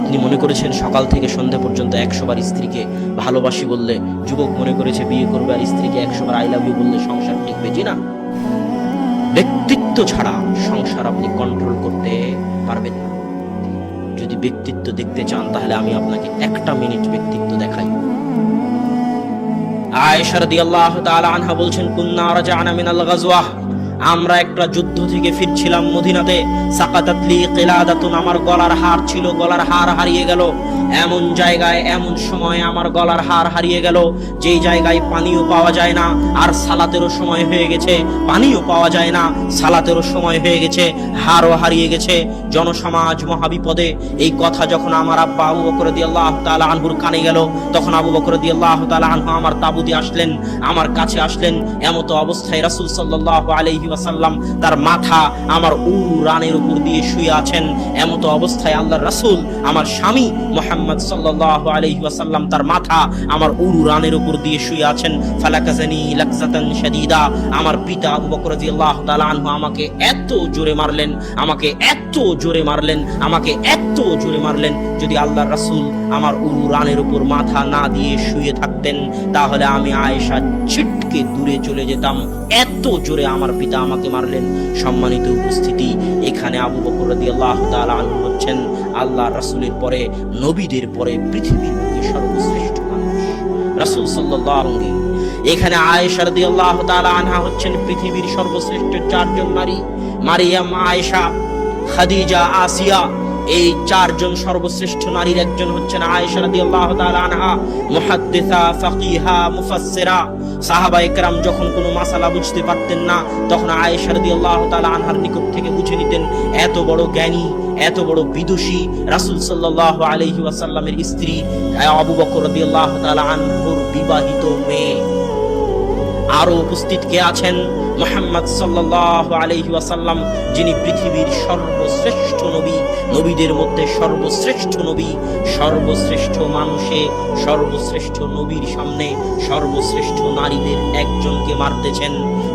আপনি মনে করেছেন সকাল থেকে সন্ধ্যা পর্যন্ত 100 বার স্ত্রীকে ভালোবাসি বললে, যুবক মনে করেছে বিয়ে করবে আর স্ত্রীকে 100 বার আই লাভ ইউ বললে সংসার টিকবে। জি না, ব্যক্তিত্ব ছাড়া সংসার আপনি কন্ট্রোল করতে পারবেন না। যদি ব্যক্তিত্ব দেখতে চান তাহলে আমি আপনাকে 1টা মিনিট ব্যক্তিত্ব দেখাই। আয়েশা রাদিয়াল্লাহু তাআলা আনহা বলছেন, কুন্না রাজা'না মিনাল গাজওয়াহ, আমরা একটা যুদ্ধ থেকে ফিরছিলাম মদিনাতে। সাকাতাত লি কিলাদাতুন, আমার গলার হার ছিল, গলার হার হারিয়ে গেল। এমন জায়গায় এমন সময় আমার গলার হার হারিয়ে গেল যেই জায়গায় পানিও পাওয়া যায় না, আর সালাতেরও সময় হয়ে গেছে, পানিও পাওয়া যায় না, সালাতেরও সময় হয়ে গেছে, হারও হারিয়ে গেছে, জনসমাজ মহাবিপদে। এই কথা যখন আমার আব্বা আবু বকর রাদিয়াল্লাহু তাআলা আনহুর কানে গেল, তখন আবু বকর রাদিয়াল্লাহু তাআলা আনহু আমার তাঁবুতে আসলেন, আমার কাছে আসলেন। এমত অবস্থায় রাসূল সাল্লাল্লাহু আলাইহি ওয়াসাল্লাম তার মাথা আমার উরু রানের উপর দিয়ে শুয়ে আছেন। এমত অবস্থায় আল্লাহর রাসূল আমার স্বামী মুহাম্মদ সাল্লাল্লাহু আলাইহি ওয়াসাল্লাম তার মাথা আমার উরু রানের উপর দিয়ে শুয়ে আছেন। ফালাকাজানি লাকজাতান শাদীদা, আমার পিতা আবু বকর রাদিয়াল্লাহু তাআলা আনহু আমাকে এত জোরে মারলেন, আমাকে এত জোরে মারলেন, আমাকে এত জোরে মারলেন। যদি আল্লাহর রাসূল আমার উরু রানের উপর মাথা না দিয়ে শুয়ে থাকতেন তাহলে আমি আয়েশা ছিটকে দূরে চলে যেতাম, এত জোরে আমার পিতা আমাকে মারলেন। সম্মানিত উপস্থিতি, এখানে আবু বকর রাদিয়াল্লাহু তাআলা আনহু হচ্ছেন আল্লাহর রাসূলের পরে, নবীদের পরে পৃথিবীর বুকে সর্বশ্রেষ্ঠ মানুষ, রাসূল সাল্লাল্লাহু আলাইহি। এখানে আয়েশা রাদিয়াল্লাহু তাআলা আনহা হচ্ছেন পৃথিবীর সর্বশ্রেষ্ঠ 4 জন নারী। মারিয়াম, আয়েশা, খাদিজা, আসিয়া, এই 4 জন সর্বশ্রেষ্ঠ নারীর একজন হচ্ছেন আয়েশা রাদিয়াল্লাহু তাআলা আনহা। মুহাদ্দিসা, ফাকিহা, মুফাসসিরা। সাহাবায়ে কেরাম যখন কোনো মাসালা বুঝতে পারতেন না তখন আয়েশা রাদিয়াল্লাহু তাআলা আনহার নিকট থেকে বুঝে নিতেন। এত বড় জ্ঞানী, এত বড় বিদুষী রাসূল সাল্লাল্লাহু আলাইহি ওয়াসাল্লামের স্ত্রী আবু বকর রাদিয়াল্লাহু তাআলা আনহুর বিবাহিত মেয়ে। আরো উপস্থিত কে আছেন? মুহাম্মদ সাল্লাল্লাহু আলাইহি ওয়াসাল্লাম, যিনি পৃথিবীর সর্বশ্রেষ্ঠ নবী, নবীদের মধ্যে সর্বশ্রেষ্ঠ নবী। সর্বশ্রেষ্ঠ মানুষে সর্বশ্রেষ্ঠ নবীর সামনে সর্বশ্রেষ্ঠ নারীদের একজনকে মারতেছেন,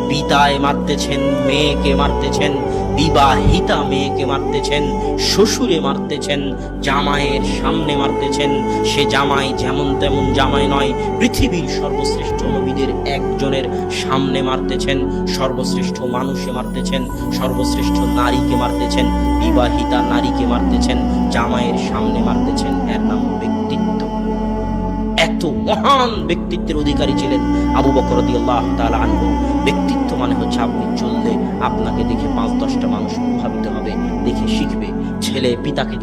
পিতায় মারতেছেন, মেয়েকে মারতেছেন, বিবাহিতা মেয়েকে মারতেছেন, শ্বশুরে মারতেছেন, জামাইয়ের সামনে মারতেছেন। সে জামাই যেমন তেমন জামাই নয়, পৃথিবীর সর্বশ্রেষ্ঠ নবীদের একজনের সামনে মারতেছেন, সর্বশ্রেষ্ঠ মানুষে মারতেছেন, সর্বশ্রেষ্ঠ নারীকে মারতেছেন, বিবাহিতা নারীকে মারতেছেন, জামাইয়ের সামনে মারতেছেন। এর নাম ব্যক্তিত্ব। এত মহান ব্যক্তিত্বের অধিকারী ছিলেন আবু বকর রাদিয়াল্লাহু তাআলা আনহু। ব্যক্তিত্ব মানে হচ্ছে আপনি চললে আপনাকে দেখে 5-10টা মানুষ প্রভাবিত হবে, দেখে শিখবে। ছেলে পিতাকে